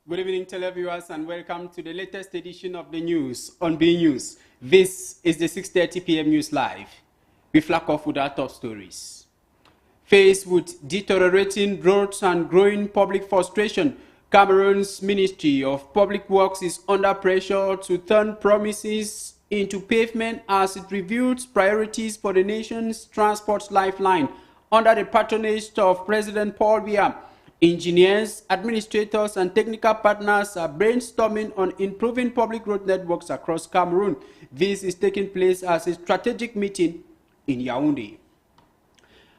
Good evening, televiewers, and welcome to the latest edition of the news on B News. This is the 6:30 p.m. News Live. We flag off with our top stories. Faced with deteriorating roads and growing public frustration, Cameroon's Ministry of Public Works is under pressure to turn promises into pavement as it reviews priorities for the nation's transport lifeline under the patronage of President Paul Biya. Engineers, administrators, and technical partners are brainstorming on improving public road networks across Cameroon. This is taking place as a strategic meeting in Yaoundé.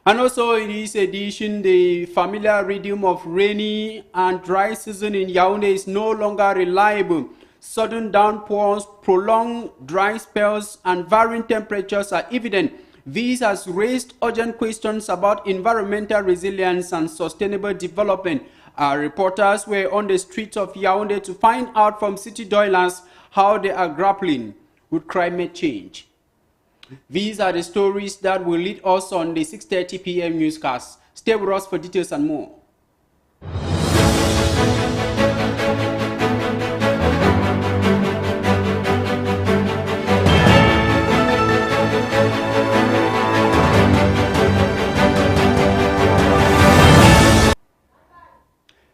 And also in this edition, the familiar rhythm of rainy and dry season in Yaoundé is no longer reliable. Sudden downpours, prolonged dry spells, and varying temperatures are evident. This has raised urgent questions about environmental resilience and sustainable development. Our reporters were on the streets of Yaoundé to find out from city dwellers how they are grappling with climate change. These are the stories that will lead us on the 6:30 p.m. newscast. Stay with us for details and more.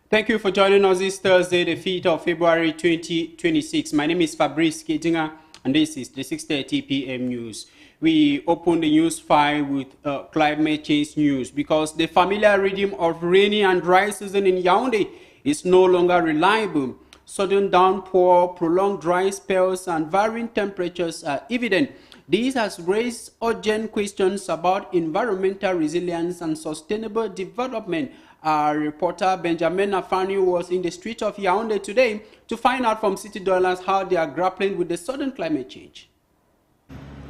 Thank you for joining us this Thursday, the 5th of February 2026. My name is Fabrice Kedinga, and this is the 6:30 p.m. news. We open the news file with climate change news because the familiar rhythm of rainy and dry season in Yaoundé is no longer reliable. Sudden downpour, prolonged dry spells, and varying temperatures are evident. This has raised urgent questions about environmental resilience and sustainable development. Our reporter Benjamin Afani was in the streets of Yaoundé today to find out from city dwellers how they are grappling with the sudden climate change.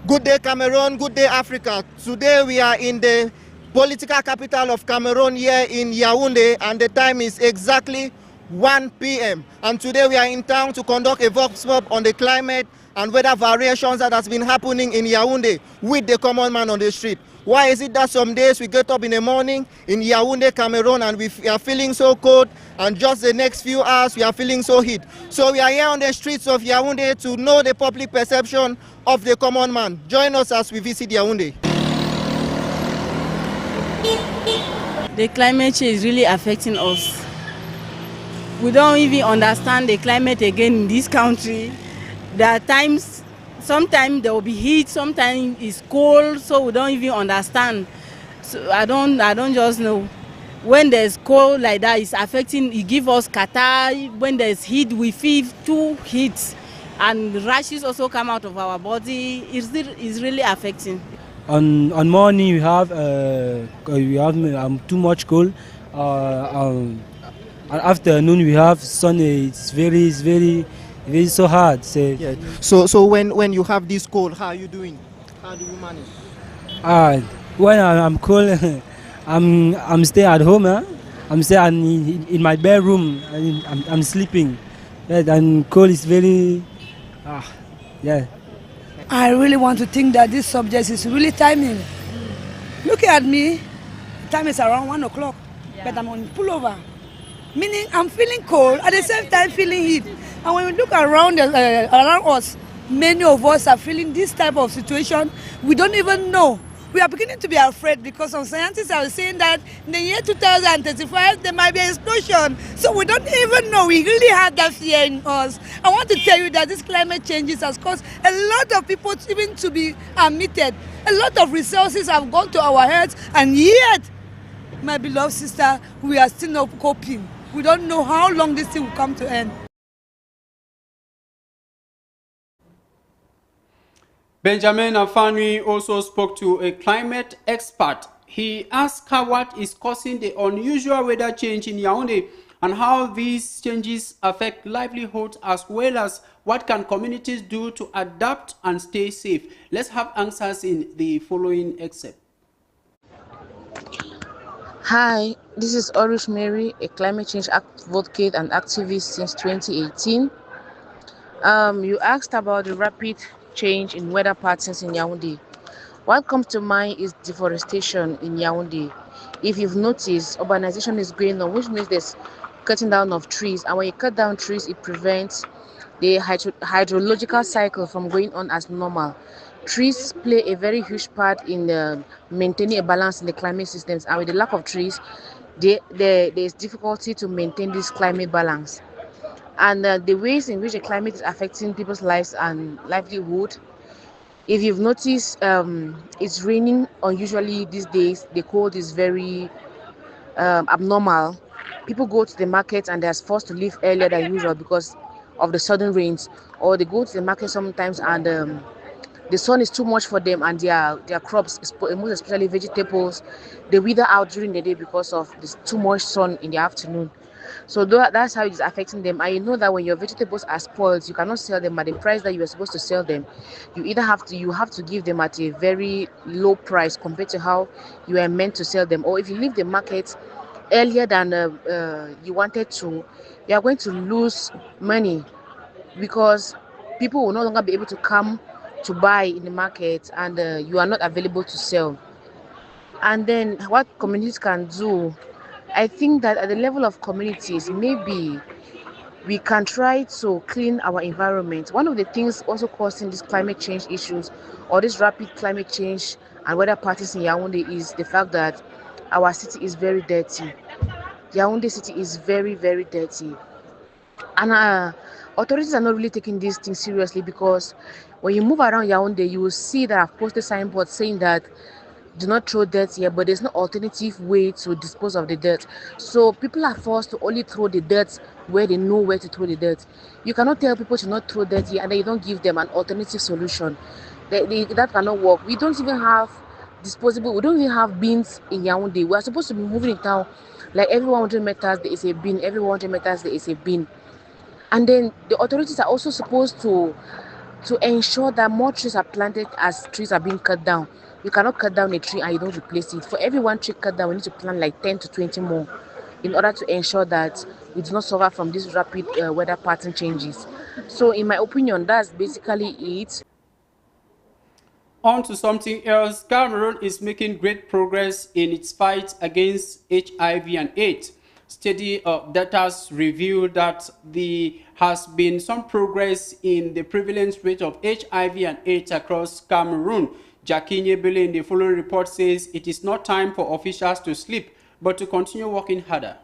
Good day, Cameroon. Good day, Africa. Today we are in the political capital of Cameroon here in Yaoundé, and the time is exactly 1 p.m. And today we are in town to conduct a vox pop on the climate and weather variations that has been happening in Yaoundé with the common man on the street. Why is it that some days we get up in the morning in Yaoundé, Cameroon, and we are feeling so cold, and just the next few hours we are feeling so heat? So we are here on the streets of Yaoundé to know the public perception of the common man. Join us as we visit Yaoundé. The climate change is really affecting us. We don't even understand the climate again in this country. There are times, sometimes there will be heat, sometimes it's cold, so we don't even understand. So I don't just know. When there's cold like that, it's affecting, it gives us catarrh. When there's heat, we feel too heat. And rashes also come out of our body. It's really affecting. On morning we have too much cold. Afternoon we have sun. It's very so hard. Yeah. So when you have this cold, how are you doing? How do you manage? When I'm cold, I'm staying at home. I'm staying in my bedroom. I'm sleeping. And cold is very. Yeah. I really want to think that this subject is really timing. Looking at me, time is around 1 o'clock, but I'm on pullover. Meaning I'm feeling cold, at the same time feeling heat. And when we look around us, many of us are feeling this type of situation. We don't even know. We are beginning to be afraid because some scientists are saying that in the year 2035 there might be an explosion. So we don't even know. We really have that fear in us. I want to tell you that this climate changes has caused a lot of people even to be admitted. A lot of resources have gone to our heads, and yet, my beloved sister, we are still not coping. We don't know how long this thing will come to end. Benjamin Afani also spoke to a climate expert. He asked her what is causing the unusual weather change in Yaoundé and how these changes affect livelihoods, as well as what can communities do to adapt and stay safe. Let's have answers in the following excerpt. Hi, this is Orish Mary, a climate change advocate and activist since 2018. You asked about the rapid change in weather patterns in Yaoundé. What comes to mind is deforestation in Yaoundé. If you've noticed, urbanization is going on, which means there's cutting down of trees, and when you cut down trees, it prevents the hydrological cycle from going on as normal. Trees play a very huge part in maintaining a balance in the climate systems, and with the lack of trees, there is difficulty to maintain this climate balance. And the ways in which the climate is affecting people's lives and livelihood, if you've noticed, it's raining unusually these days. The cold is very abnormal. People go to the market and they're forced to leave earlier than usual because of the sudden rains, or they go to the market sometimes and the sun is too much for them, and their crops, most especially vegetables, they wither out during the day because of this too much sun in the afternoon. So that's how it's affecting them. And you know that when your vegetables are spoiled, you cannot sell them at the price that you were supposed to sell them. You have to give them at a very low price compared to how you are meant to sell them. Or if you leave the market earlier than you wanted to, you are going to lose money because people will no longer be able to come to buy in the market, and you are not available to sell. And then what communities can do, I think that at the level of communities, maybe we can try to clean our environment. One of the things also causing these climate change issues or this rapid climate change and weather patterns in Yaoundé is the fact that our city is very dirty. Yaoundé city is very, very dirty. And authorities are not really taking these things seriously, because when you move around Yaoundé, you will see that I've posted signboards saying that do not throw dirt here, but there's no alternative way to dispose of the dirt. So people are forced to only throw the dirt where they know where to throw the dirt. You cannot tell people to not throw dirt here and then you don't give them an alternative solution. That cannot work. We don't even have we don't even have bins in Yaoundé. We are supposed to be moving in town. Like every 100 meters there is a bin, every 100 meters there is a bin. And then the authorities are also supposed to ensure that more trees are planted as trees are being cut down. You cannot cut down a tree and you don't replace it. For every one tree cut down, we need to plant like 10 to 20 more in order to ensure that we do not suffer from these rapid weather pattern changes. So in my opinion, that's basically it. On to something else. Cameroon is making great progress in its fight against HIV and AIDS. Steady data reveal that there has been some progress in the prevalence rate of HIV and AIDS across Cameroon. Jackie Nyebele in the following report says it is not time for officials to sleep, but to continue working harder.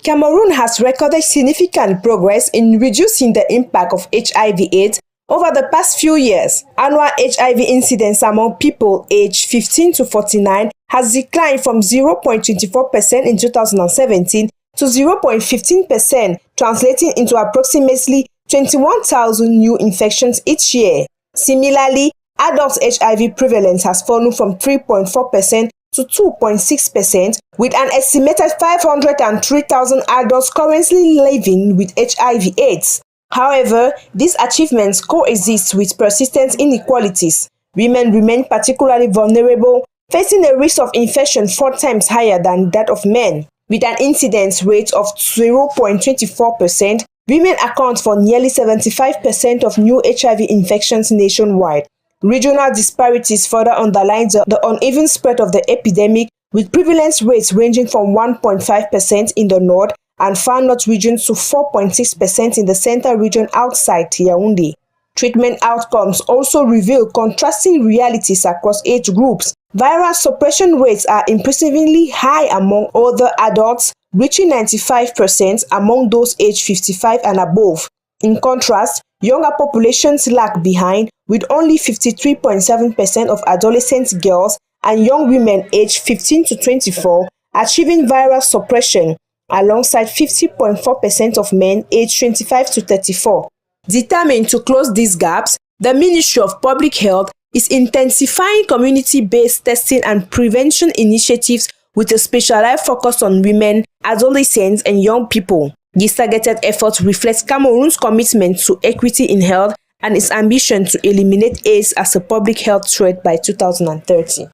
Cameroon has recorded significant progress in reducing the impact of HIV/AIDS over the past few years. Annual HIV incidence among people aged 15 to 49 has declined from 0.24% in 2017 to 0.15%, translating into approximately 21,000 new infections each year. Similarly, adult HIV prevalence has fallen from 3.4% to 2.6%, with an estimated 503,000 adults currently living with HIV/AIDS. However, these achievements coexist with persistent inequalities. Women remain particularly vulnerable, facing a risk of infection 4 times higher than that of men. With an incidence rate of 0.24%, women account for nearly 75% of new HIV infections nationwide. Regional disparities further underline the uneven spread of the epidemic, with prevalence rates ranging from 1.5% in the north and far north regions to 4.6% in the central region outside Yaoundé. Treatment outcomes also reveal contrasting realities across age groups. Viral suppression rates are impressively high among older adults, reaching 95% among those aged 55 and above. In contrast, younger populations lag behind, with only 53.7% of adolescent girls and young women aged 15 to 24 achieving viral suppression, alongside 50.4% of men aged 25 to 34. Determined to close these gaps, the Ministry of Public Health is intensifying community-based testing and prevention initiatives with a specialized focus on women, adolescents, and young people. This targeted effort reflects Cameroon's commitment to equity in health and its ambition to eliminate AIDS as a public health threat by 2030.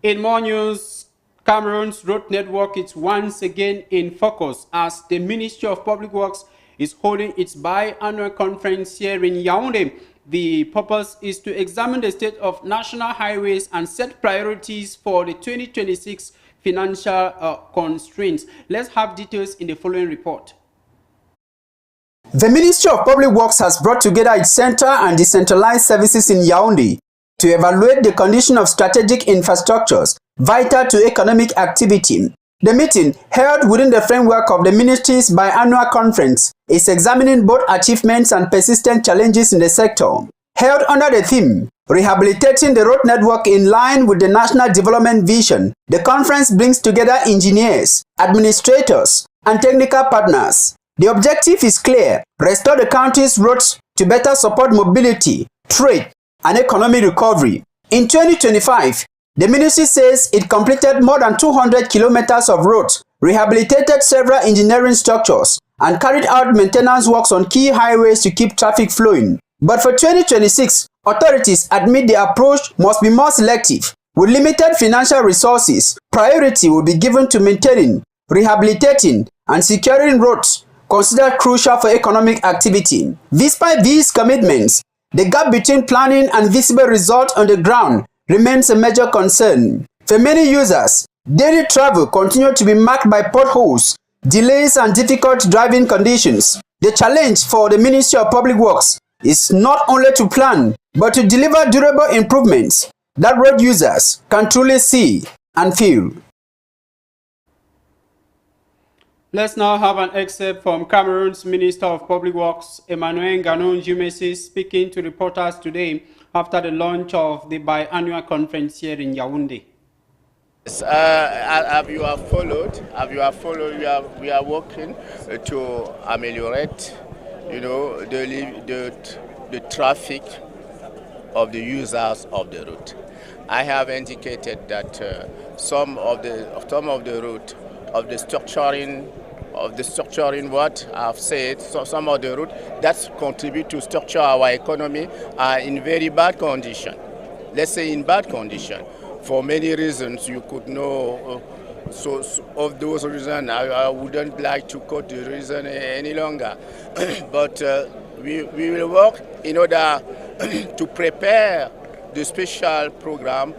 In more news, Cameroon's road network is once again in focus as the Ministry of Public Works is holding its biannual conference here in Yaoundé. The purpose is to examine the state of national highways and set priorities for the 2026 financial constraints. Let's have details in the following report. The Ministry of Public Works has brought together its central and decentralized services in Yaoundé to evaluate the condition of strategic infrastructures vital to economic activity. The meeting, held within the framework of the ministry's biannual conference, is examining both achievements and persistent challenges in the sector. Held under the theme, Rehabilitating the Road Network in line with the National Development Vision, the conference brings together engineers, administrators, and technical partners. The objective is clear: restore the country's roads to better support mobility, trade, and economic recovery. In 2025, the ministry says it completed more than 200 kilometers of roads, rehabilitated several engineering structures, and carried out maintenance works on key highways to keep traffic flowing. But for 2026, authorities admit the approach must be more selective. With limited financial resources, priority will be given to maintaining, rehabilitating, and securing roads considered crucial for economic activity. Despite these commitments, the gap between planning and visible results on the ground remains a major concern. For many users, daily travel continues to be marked by potholes, delays, and difficult driving conditions. The challenge for the Ministry of Public Works is not only to plan, but to deliver durable improvements that road users can truly see and feel. Let's now have an excerpt from Cameroon's Minister of Public Works, Emmanuel Ganon Jumesi, speaking to reporters today after the launch of the biannual conference here in Yaoundé. As you have followed, we are working to ameliorate, the traffic of the users of the route. I have indicated that some of the route of the structuring what I've said, so some of the route that contribute to structure our economy are in very bad condition. Let's say in bad condition. For many reasons you could know, so of those reasons I wouldn't like to quote the reason any longer. But we will work in order to prepare the special program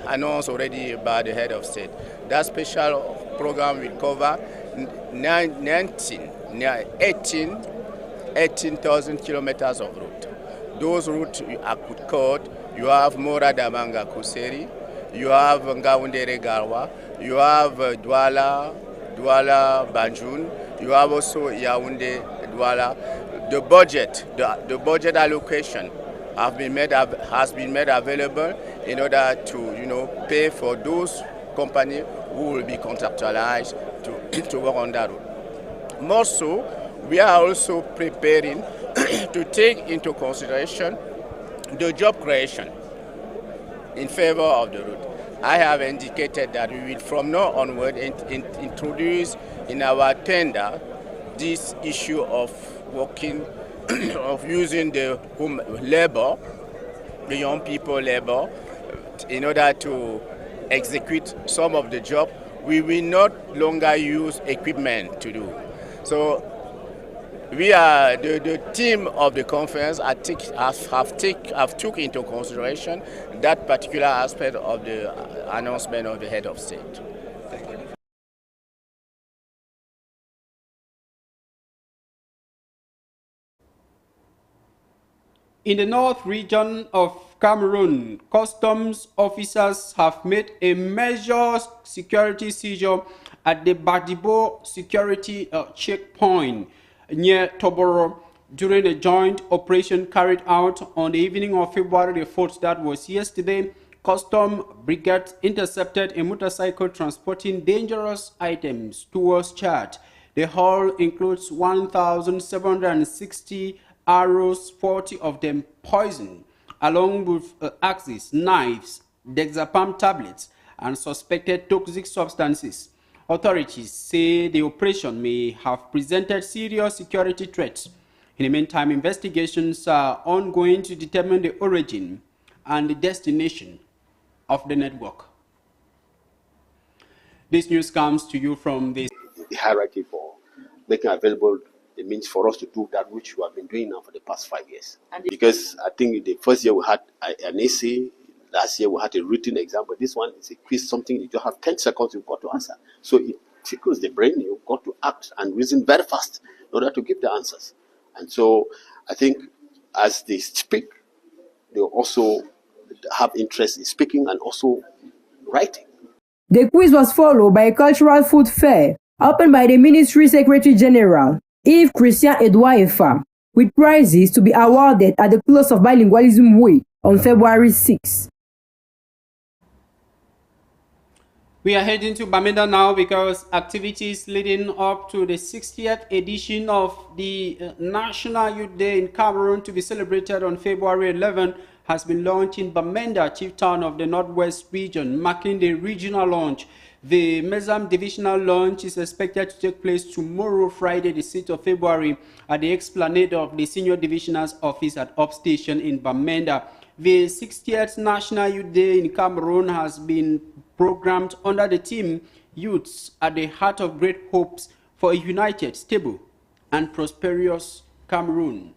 announced already by the head of state. That special program will cover 18,000 kilometers of route. Those routes I could quote. You have Mora Damanga Kuseri, you have Ngaoundere Garwa, you have Douala Banjul, you have also Yaoundé Douala. The budget allocation has been made available in order to pay for those companies who will be contractualized to work on that road. More so, we are also preparing to take into consideration the job creation in favor of the road. I have indicated that we will from now onward introduce in our tender this issue of working, of using the home labor, the young people labor, in order to execute some of the job. We will not longer use equipment to do. So we are the team of the conference have took into consideration that particular aspect of the announcement of the head of state. Thank you. In the north region of Cameroon, customs officers have made a major security seizure at the Badibo security checkpoint near Toboro during a joint operation carried out on the evening of February the 4th, that was yesterday. Custom brigade intercepted a motorcycle transporting dangerous items towards Chad. The haul includes 1,760 arrows, 40 of them poisoned, along with axes, knives, dexapam tablets, and suspected toxic substances. Authorities say the operation may have presented serious security threats. In the meantime, investigations are ongoing to determine the origin and the destination of the network. This news comes to you from the hierarchy for making available It means for us to do that which we have been doing now for the past 5 years. Because I think the first year we had an essay, last year we had a written exam, but this one is a quiz, something you just have 10 seconds you've got to answer. So it tickles the brain, you've got to act and reason very fast in order to give the answers. And so I think as they speak, they also have interest in speaking and also writing. The quiz was followed by a cultural food fair opened by the Ministry Secretary General, Yves Christian Edouard Efa, with prizes to be awarded at the close of Bilingualism Week on February 6. We are heading to Bamenda now because activities leading up to the 60th edition of the National Youth Day in Cameroon to be celebrated on February 11 has been launched in Bamenda, chief town of the Northwest region, marking the regional launch. The Mezam divisional launch is expected to take place tomorrow, Friday, the 6th of February, at the Esplanade of the Senior Divisional's Office at Upstation in Bamenda. The 60th National Youth Day in Cameroon has been programmed under the theme Youths at the Heart of Great Hopes for a United, Stable, and Prosperous Cameroon.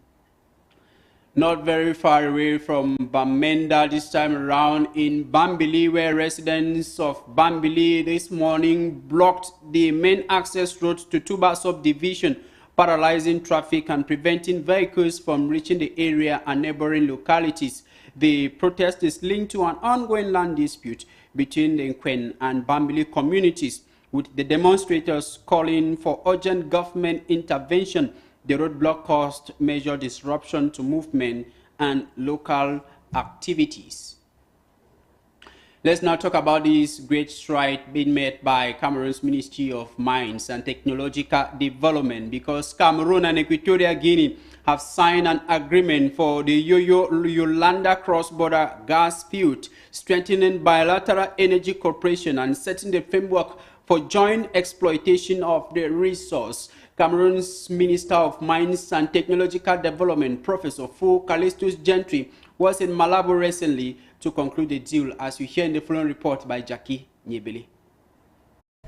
Not very far away from Bamenda this time around in Bambili, where residents of Bambili this morning blocked the main access road to Tuba subdivision, paralyzing traffic and preventing vehicles from reaching the area and neighboring localities. The protest is linked to an ongoing land dispute between the Nkwen and Bambili communities, with the demonstrators calling for urgent government intervention. The roadblock caused major disruption to movement and local activities. Let's now talk about this great stride being made by Cameroon's Ministry of Mines and Technological Development, because Cameroon and Equatorial Guinea have signed an agreement for the Yolanda cross-border gas field, strengthening bilateral energy cooperation and setting the framework for joint exploitation of the resource. Cameroon's Minister of Mines and Technological Development, Professor Fou Callistus Gentry, was in Malabo recently to conclude the deal, as you hear in the following report by Jackie Nyebele.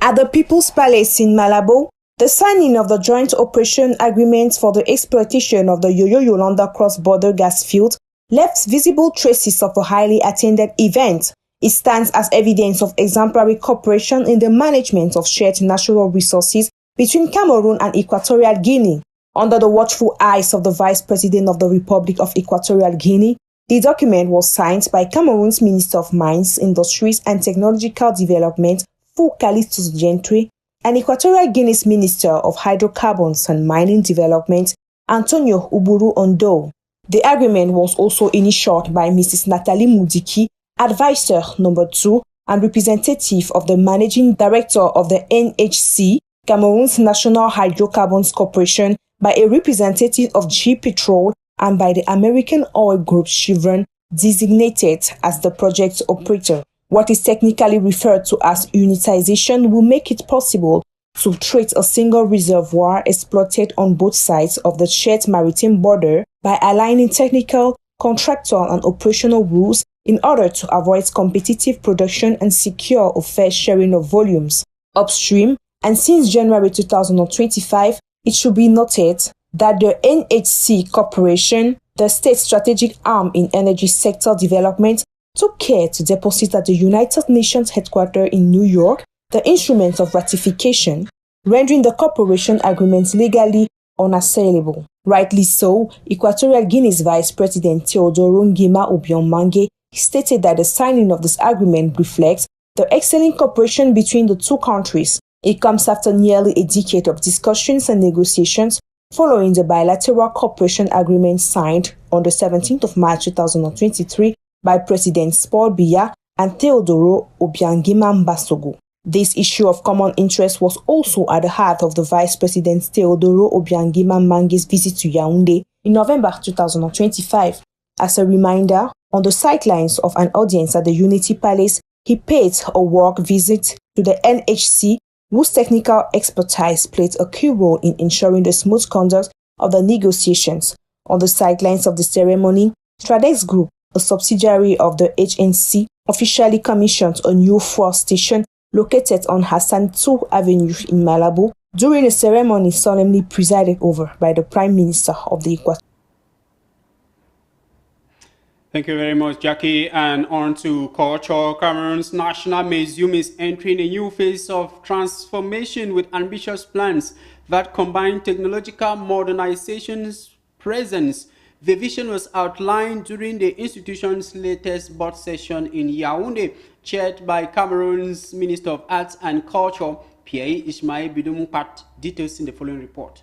At the People's Palace in Malabo, the signing of the joint operation agreement for the exploitation of the Yolanda cross-border gas field left visible traces of a highly attended event. It stands as evidence of exemplary cooperation in the management of shared natural resources between Cameroon and Equatorial Guinea. Under the watchful eyes of the Vice President of the Republic of Equatorial Guinea, the document was signed by Cameroon's Minister of Mines, Industries and Technological Development, Fou Callistus Gentry, and Equatorial Guinea's Minister of Hydrocarbons and Mining Development, Antonio Uburu Ondo. The agreement was also initiated by Mrs. Nathalie Moudiki, Advisor number 2 and representative of the Managing Director of the NHC, Cameroon's National Hydrocarbons Corporation, by a representative of G Petrol and by the American oil group Chevron, designated as the project operator. What is technically referred to as unitization will make it possible to treat a single reservoir exploited on both sides of the shared maritime border by aligning technical, contractual and operational rules in order to avoid competitive production and secure a fair sharing of volumes upstream. And since January 2025, it should be noted that the NHC Corporation, the state strategic arm in energy sector development, took care to deposit at the United Nations headquarters in New York the instrument of ratification, rendering the cooperation agreement legally unassailable. Rightly so, Equatorial Guinea's Vice President Teodoro Ngima Obiang stated that the signing of this agreement reflects the excellent cooperation between the two countries. It comes after nearly a decade of discussions and negotiations following the bilateral cooperation agreement signed on the 17th of March 2023 by Presidents Paul Biya and Teodoro Obiang Mbasogo. This issue of common interest was also at the heart of the Vice President Teodoro Obiang Mbange's visit to Yaoundé in November 2025. As a reminder, on the sidelines of an audience at the Unity Palace, he paid a work visit to the NHC, whose technical expertise played a key role in ensuring the smooth conduct of the negotiations. On the sidelines of the ceremony, Tradex Group, a subsidiary of the HNC, officially commissioned a new fuel station located on Hassan II Avenue in Malabo during a ceremony solemnly presided over by the Prime Minister of the Equatorial. Thank you very much, Jackie. And on to culture. Cameroon's National Museum is entering a new phase of transformation with ambitious plans that combine technological modernization's presence. The vision was outlined during the institution's latest board session in Yaoundé, chaired by Cameroon's Minister of Arts and Culture, Pierre Ismail Bidumpat. Details in the following report.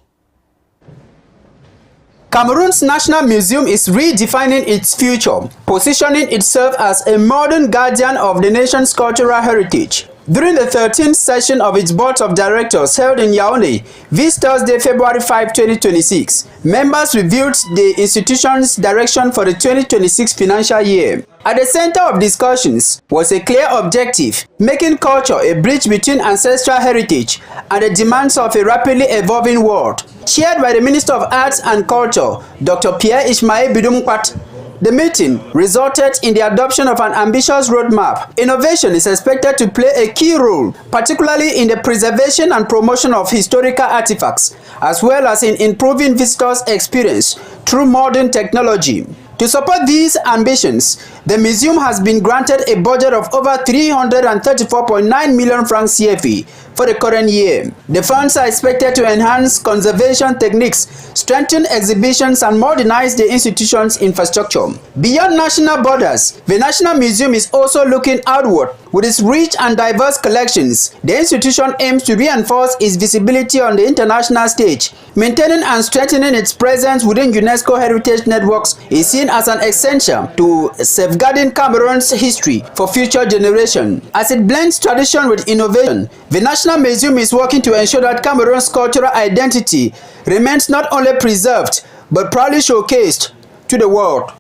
Cameroon's National Museum is redefining its future, positioning itself as a modern guardian of the nation's cultural heritage. During the 13th session of its Board of Directors held in Yaoundé this Thursday, February 5, 2026, members reviewed the institution's direction for the 2026 financial year. At the center of discussions was a clear objective, making culture a bridge between ancestral heritage and the demands of a rapidly evolving world. Chaired by the Minister of Arts and Culture, Dr. Pierre Ismail Bidumpat, the meeting resulted in the adoption of an ambitious roadmap. Innovation is expected to play a key role, particularly in the preservation and promotion of historical artifacts, as well as in improving visitors' experience through modern technology. To support these ambitions, the museum has been granted a budget of over 334.9 million francs CFA for the current year. The funds are expected to enhance conservation techniques, strengthen exhibitions, and modernize the institution's infrastructure. Beyond national borders, the National Museum is also looking outward. With its rich and diverse collections, the institution aims to reinforce its visibility on the international stage. Maintaining and strengthening its presence within UNESCO heritage networks is seen as an essential to safeguarding Cameroon's history for future generations. As it blends tradition with innovation, the National Museum is working to ensure that Cameroon's cultural identity remains not only preserved, but proudly showcased to the world.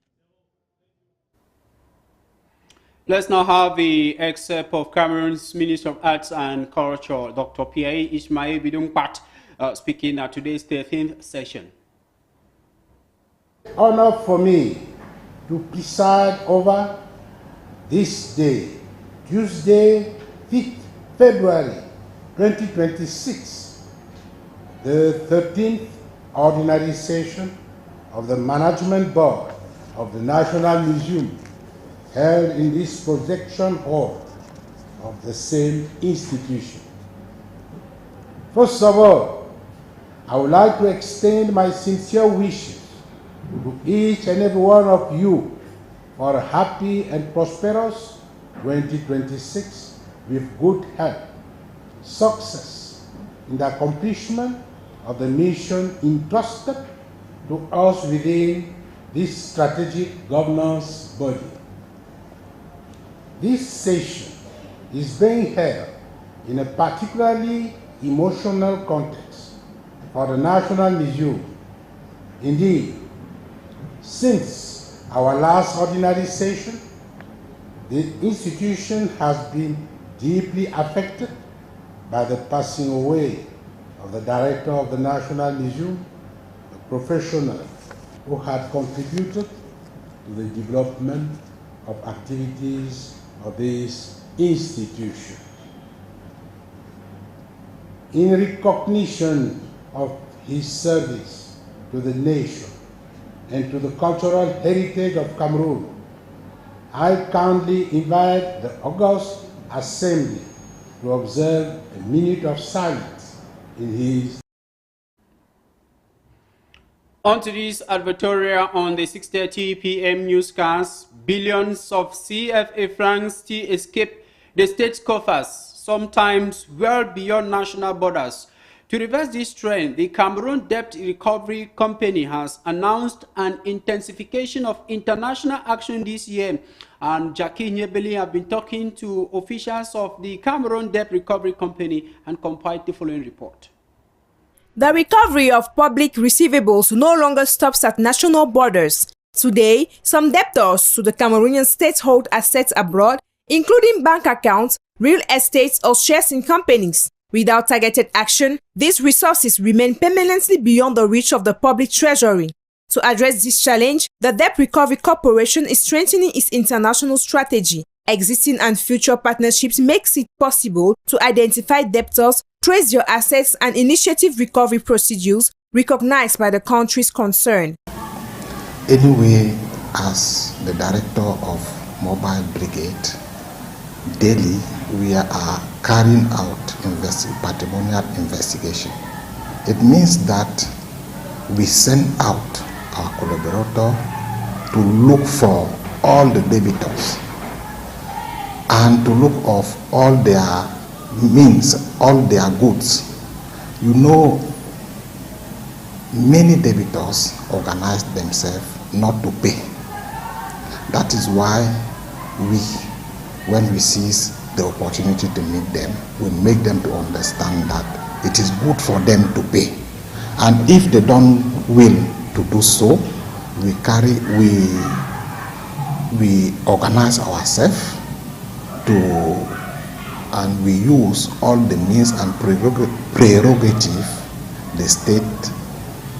Let's now have the excerpt of Cameroon's Minister of Arts and Culture, Dr. Pierre Ismail Bidumpat, speaking at today's 13th session. Honor for me to preside over this day, Tuesday, 5th February 2026, the 13th ordinary session of the Management Board of the National Museum, held in this projection hall of the same institution. First of all, I would like to extend my sincere wishes to each and every one of you for a happy and prosperous 2026 with good health, success in the accomplishment of the mission entrusted to us within this strategic governance body. This session is being held in a particularly emotional context for the National Museum. Indeed, since our last ordinary session, the institution has been deeply affected by the passing away of the director of the National Museum, a professional who had contributed to the development of activities of this institution. In recognition of his service to the nation and to the cultural heritage of Cameroon, I kindly invite the August Assembly to observe a minute of silence in his. On to this advertorial on the 6:30 p.m. newscast. Billions of CFA francs still escape the state's coffers, sometimes well beyond national borders. To reverse this trend, the Cameroon Debt Recovery Company has announced an intensification of international action this year. And Jackie Nyebeli have been talking to officials of the Cameroon Debt Recovery Company and compiled the following report. The recovery of public receivables no longer stops at national borders. Today, some debtors to the Cameroonian state hold assets abroad, including bank accounts, real estates, or shares in companies. Without targeted action, these resources remain permanently beyond the reach of the public treasury. To address this challenge, the Debt Recovery Corporation is strengthening its international strategy. Existing and future partnerships makes it possible to identify debtors trace your assets and initiative recovery procedures recognized by the countries concerned. Anyway, as the director of Mobile Brigade, daily we are carrying out patrimonial investigation. It means that we send out our collaborator to look for all the debtors and to look of all their means, all their goods. You know, many debtors organize themselves not to pay. That is why when we seize the opportunity to meet them, we make them to understand that it is good for them to pay. And if they don't will to do so, we organize ourselves and we use all the means and prerogative the state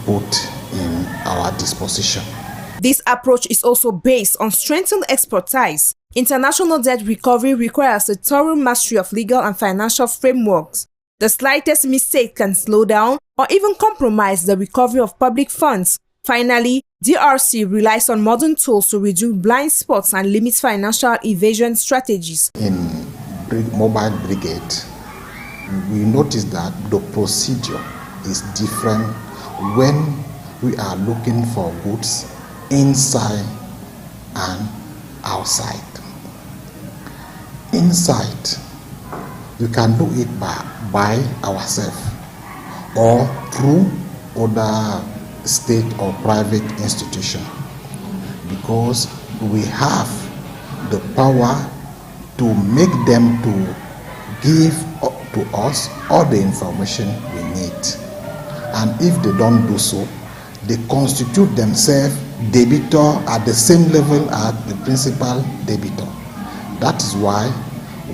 put in our disposition. This approach is also based on strengthened expertise. International debt recovery requires a thorough mastery of legal and financial frameworks. The slightest mistake can slow down or even compromise the recovery of public funds. Finally, DRC relies on modern tools to reduce blind spots and limit financial evasion strategies. In Mobile Brigade, we notice that the procedure is different when we are looking for goods inside and outside. Inside, we can do it by ourselves or through other state or private institution, because we have the power to make them to give to us all the information we need. And if they don't do so, they constitute themselves debitor at the same level as the principal debitor. That is why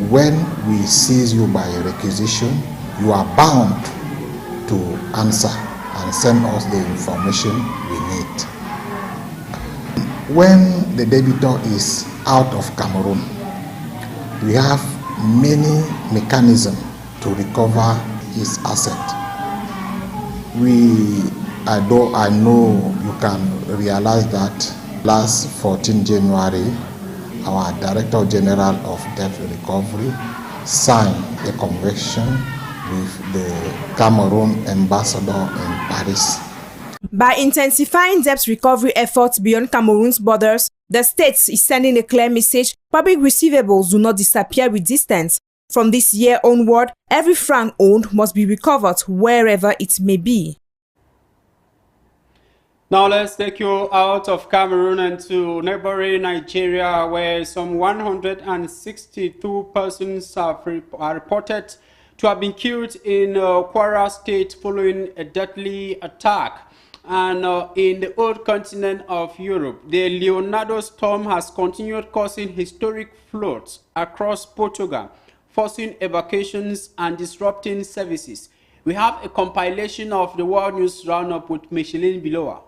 when we seize you by a requisition, you are bound to answer and send us the information we need. When the debitor is out of Cameroon, we have many mechanisms to recover his asset. I know you can realize that last 14 January, our Director General of Debt Recovery signed a convention with the Cameroon ambassador in Paris. By intensifying debt recovery efforts beyond Cameroon's borders, the state is sending a clear message: public receivables do not disappear with distance. From this year onward, every franc owned must be recovered wherever it may be. Now let's take you out of Cameroon and to neighboring Nigeria, where some 162 persons are reported to have been killed in Kwara State following a deadly attack. And in the old continent of Europe, the Leonardo storm has continued causing historic floods across Portugal, forcing evacuations and disrupting services. We have a compilation of the World News Roundup with Micheline Bilowa.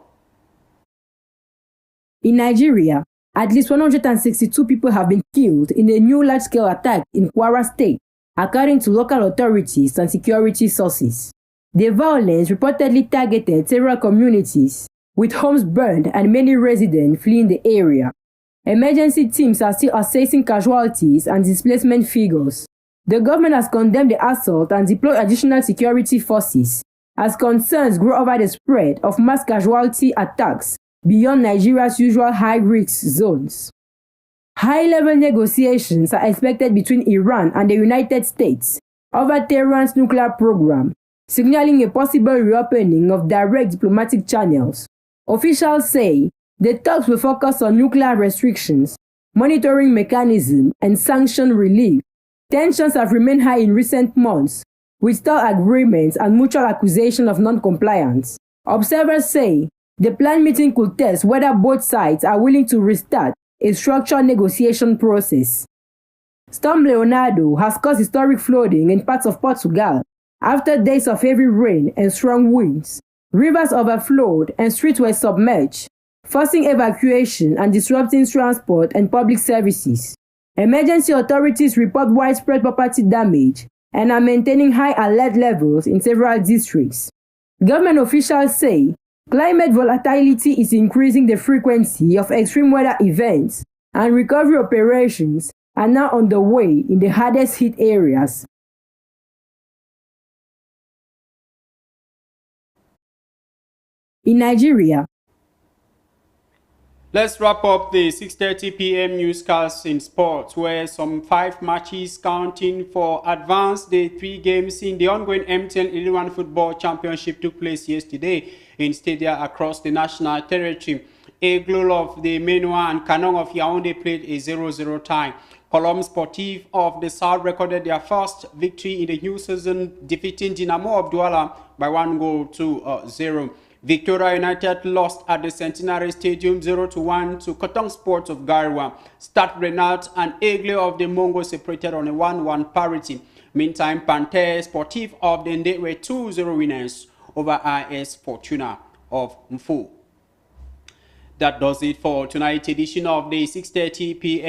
In Nigeria, at least 162 people have been killed in a new large-scale attack in Kwara State, according to local authorities and security sources. The violence reportedly targeted several communities, with homes burned and many residents fleeing the area. Emergency teams are still assessing casualties and displacement figures. The government has condemned the assault and deployed additional security forces, as concerns grow over the spread of mass casualty attacks beyond Nigeria's usual high-risk zones. High-level negotiations are expected between Iran and the United States over Tehran's nuclear program, signaling a possible reopening of direct diplomatic channels. Officials say the talks will focus on nuclear restrictions, monitoring mechanisms, and sanction relief. Tensions have remained high in recent months, with stalled agreements and mutual accusation of non-compliance. Observers say the planned meeting could test whether both sides are willing to restart a structured negotiation process. Storm Leonardo has caused historic flooding in parts of Portugal after days of heavy rain and strong winds. Rivers overflowed and streets were submerged, forcing evacuation and disrupting transport and public services. Emergency authorities report widespread property damage and are maintaining high alert levels in several districts. Government officials say climate volatility is increasing the frequency of extreme weather events, and recovery operations are now underway in the hardest hit areas. In Nigeria, let's wrap up the 6:30 p.m. newscast in sports, where some 5 matches counting for advanced the 3 games in the ongoing MTN 11 Football Championship took place yesterday in stadia across the national territory. Aigle of the Menua and Kanong of Yaoundé played a 0-0 tie. Colombe Sportif of the South recorded their first victory in the new season, defeating Dinamo of Douala by 1-0. Victoria United lost at the Centenary Stadium 0-1 to Kotong Sports of Garwa. Stade Renat and Aigle of the Mongo separated on a 1-1 parity. Meantime, Panther Sportif of the Ndate were 2-0 winners over IS Fortuna of Mfu. That does it for tonight's edition of the 6:30 p.m.